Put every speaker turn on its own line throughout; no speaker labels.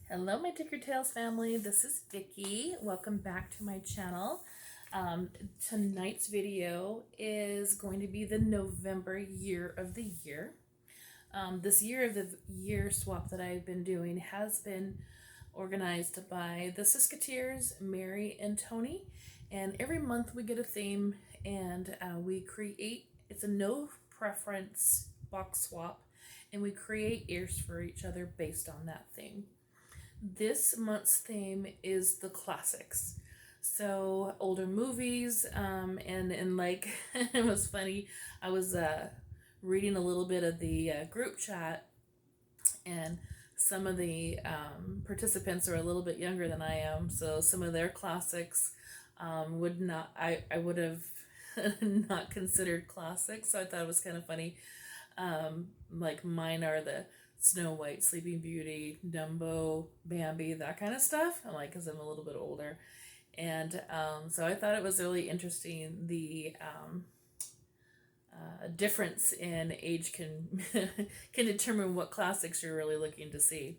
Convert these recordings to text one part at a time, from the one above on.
Hello my Tigger Tales family, this is Vicki. Welcome back to my channel. Tonight's video is going to be the November year of the year. This year of the year swap that I've been doing has been organized by the SisketEars, Mary and Tony, and every month we get a theme and we create, it's a no preference box swap, and we create ears for each other based on that theme. This month's theme is the classics. So older movies, and like, it was funny, I was reading a little bit of the group chat, and some of the participants are a little bit younger than I am, so some of their classics would not, I would have not considered classics, so I thought it was kind of funny. Like mine are the Snow White, Sleeping Beauty, Dumbo, Bambi, that kind of stuff. I'm like, because I'm a little bit older. And so I thought it was really interesting. The difference in age can can determine what classics you're really looking to see.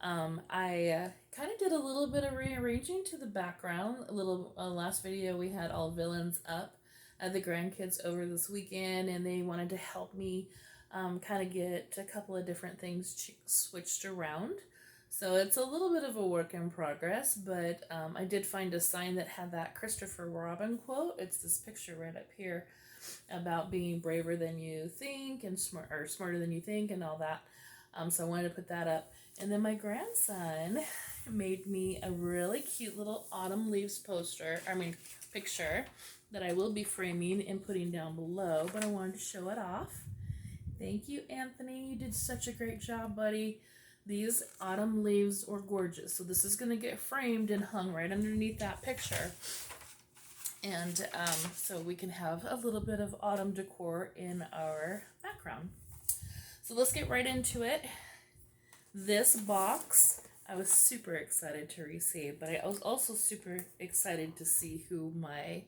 I kind of did a little bit of rearranging to the background. A little last video we had all villains up. I had the grandkids over this weekend, and they wanted to help me kind of get a couple of different things switched around. So it's a little bit of a work in progress, but I did find a sign that had that Christopher Robin quote. It's this picture right up here about being braver than you think and smarter than you think and all that. So I wanted to put that up. And then my grandson made me a really cute little autumn leaves picture that I will be framing and putting down below, but I wanted to show it off. Thank you, Anthony. You did such a great job, buddy. These autumn leaves are gorgeous. So this is going to get framed and hung right underneath that picture. And so we can have a little bit of autumn decor in our background. So let's get right into it. This box, I was super excited to receive, but I was also super excited to see who my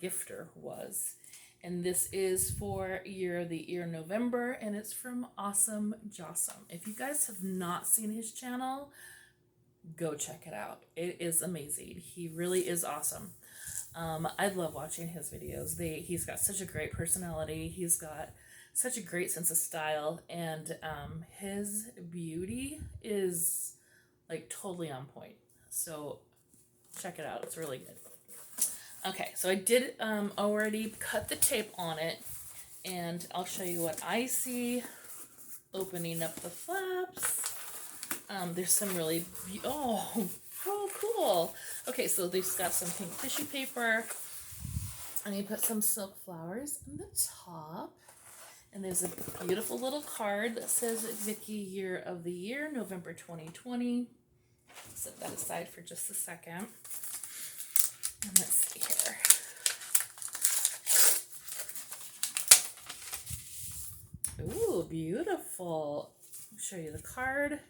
gifter was. And this is for Year of the Year November, and it's from Awesome Jasem. If you guys have not seen his channel, go check it out. It is amazing. He really is awesome. I love watching his videos. He's got such a great personality. He's got such a great sense of style, and his beauty is like totally on point. So check it out. It's really good. Okay, so I did already cut the tape on it, and I'll show you what I see. Opening up the flaps. There's some really, oh, cool. Okay, so they've got some pink tissue paper, and you put some silk flowers on the top. And there's a beautiful little card that says Vicki Year of the Year, November 2020. Set that aside for just a second. And let's see here. Ooh, beautiful. I'll show you the card.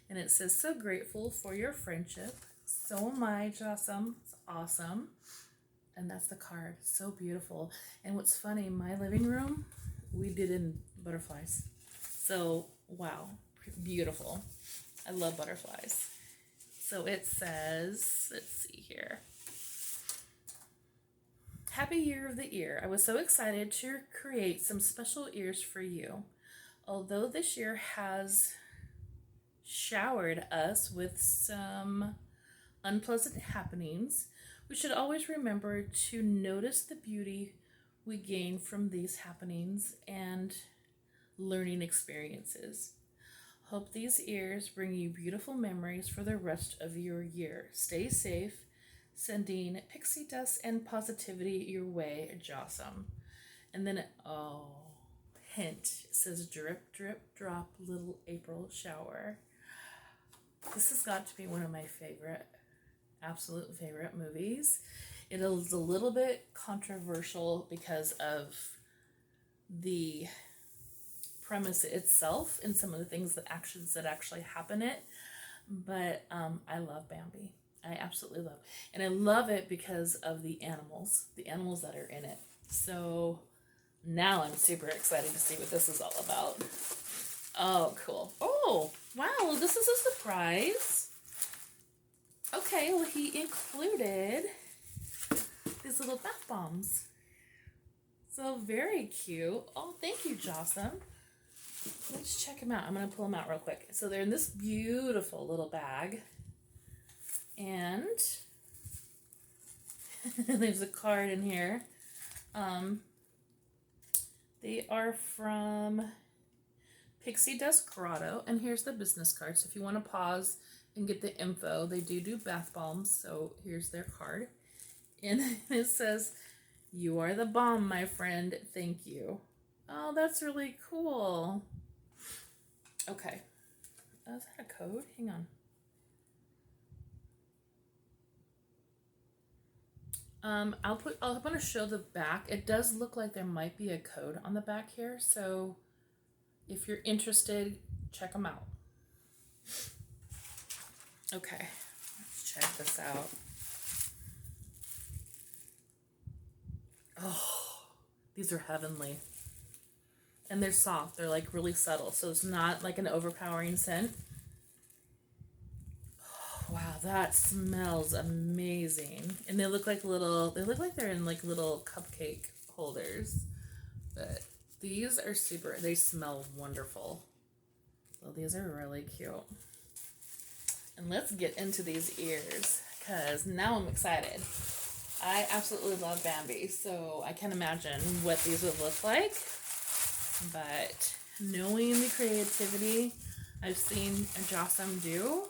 And it says, so grateful for your friendship. So am I, Jasem. It's awesome. And that's the card. So beautiful. And what's funny, my living room, we did in butterflies. So, wow. Beautiful. I love butterflies. So it says, let's see here. Happy Year of the Ear. I was so excited to create some special ears for you. Although this year has showered us with some unpleasant happenings, we should always remember to notice the beauty we gain from these happenings and learning experiences. Hope these ears bring you beautiful memories for the rest of your year. Stay safe. Sending pixie dust and positivity your way, Jasem. And then, hint, it says drip, drip, drop, little April shower. This has got to be one of my absolute favorite movies. It is a little bit controversial because of the premise itself and some of the actions that actually happen in it. But I love Bambi. I absolutely love. And I love it because of the animals that are in it. So now I'm super excited to see what this is all about. Oh, cool. Oh, Wow, this is a surprise. Okay, well, he included these little bath bombs. So very cute. Oh, thank you, Jasem. Let's check them out. I'm going to pull them out real quick. So they're in this beautiful little bag. And there's a card in here. They are from Pixie Dust Grotto. And here's the business card. So if you want to pause and get the info, they do bath bombs. So here's their card. And it says, "You are the bomb, my friend. Thank you." Oh, that's really cool. Okay. Oh, is that a code? Hang on. I'm going to show the back. It does look like there might be a code on the back here. So if you're interested, check them out. Okay. Let's check this out. Oh, these are heavenly. And they're soft. They're like really subtle. So it's not like an overpowering scent. Oh, wow, that smells amazing. And they look like they're in like little cupcake holders. But these are they smell wonderful. Well, these are really cute. And let's get into these ears, because now I'm excited. I absolutely love Bambi, so I can imagine what these would look like. But knowing the creativity I've seen Jasem do,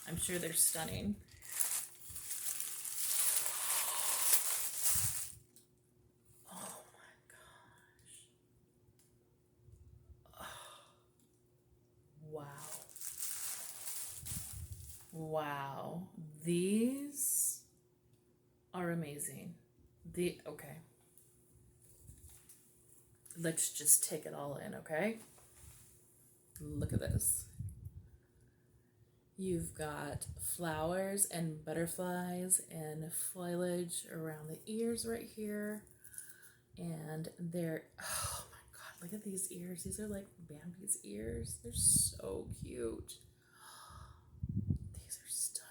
I'm sure they're stunning. Oh my gosh. Oh. Wow. Wow. These are amazing. Okay. Let's just take it all in, okay? Look at this. You've got flowers and butterflies and foliage around the ears right here. And they're, oh my God, look at these ears. These are like Bambi's ears. They're so cute. These are stunning.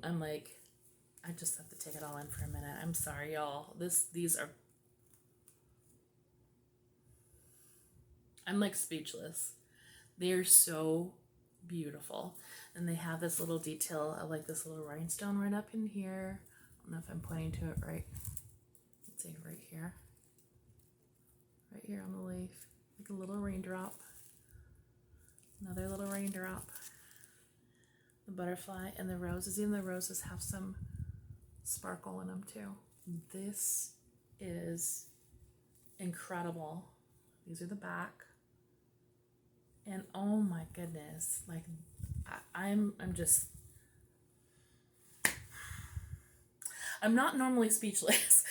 I'm like, I just have to take it all in for a minute. I'm sorry, y'all. These are, I'm like speechless. They're so beautiful. And they have this little detail of like this little rhinestone right up in here. I don't know if I'm pointing to it right. Let's see, right here. Right here on the leaf. Like a little raindrop. Another little raindrop. The butterfly and the roses. Even the roses have some sparkle in them too. This is incredible. These are the back. And oh my goodness, like I'm not normally speechless.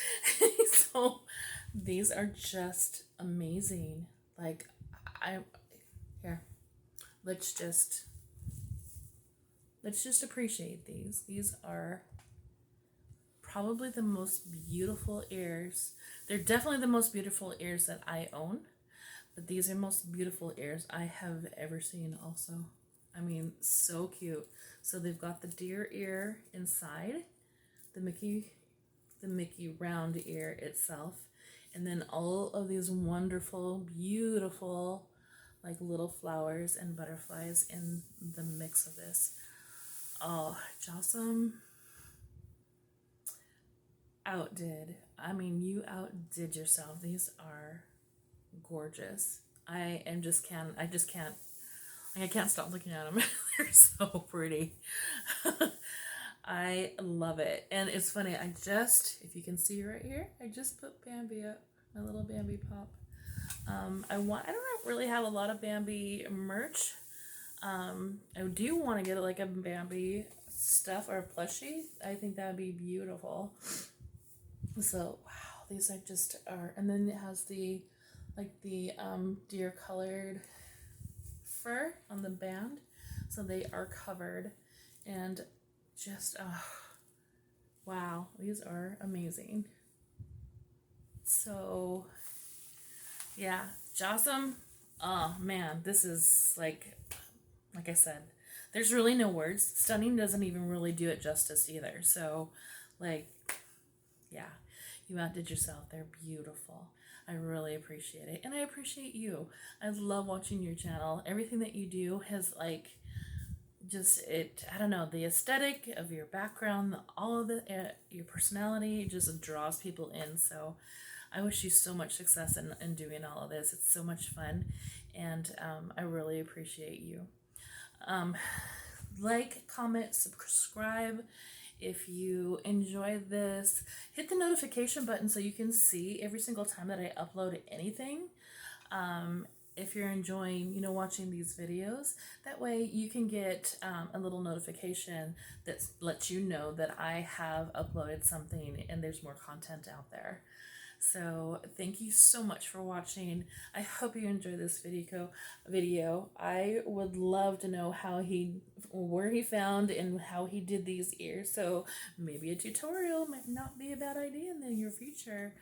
So these are just amazing. Like let's just appreciate these. These are probably the most beautiful ears. They're definitely the most beautiful ears that I own. But these are the most beautiful ears I have ever seen also. I mean, so cute. So they've got the deer ear inside, the Mickey round ear itself, and then all of these wonderful, beautiful, like little flowers and butterflies in the mix of this. Oh, Jasem you outdid yourself. These are gorgeous. I can't stop looking at them. They're so pretty. I love it. And it's funny, if you can see right here, I just put Bambi up, my little Bambi pop. I don't really have a lot of Bambi merch. I do want to get like a Bambi stuff or a plushie. I think that would be beautiful. So wow, these are and then it has the deer colored fur on the band, so they are covered, and just wow, these are amazing. So yeah, Jasem, Oh man, this is like I said, there's really no words. Stunning doesn't even really do it justice either. So, like, yeah, you outdid yourself. They're beautiful. I really appreciate it. And I appreciate you. I love watching your channel. Everything that you do has, like, just it, I don't know, the aesthetic of your background, all of the, your personality just draws people in. So I wish you so much success in doing all of this. It's so much fun. And I really appreciate you. Like, comment, subscribe. If you enjoy this, hit the notification button so you can see every single time that I upload anything. If you're enjoying, watching these videos, that way you can get a little notification that lets you know that I have uploaded something and there's more content out there. So thank you so much for watching. I hope you enjoyed this video. I would love to know where he found and how he did these ears. So maybe a tutorial might not be a bad idea in the near future.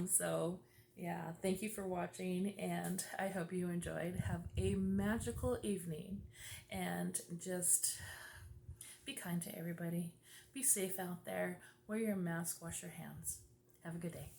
So yeah, thank you for watching, and I hope you enjoyed. Have a magical evening, and just be kind to everybody. Be safe out there. Wear your mask. Wash your hands. Have a good day.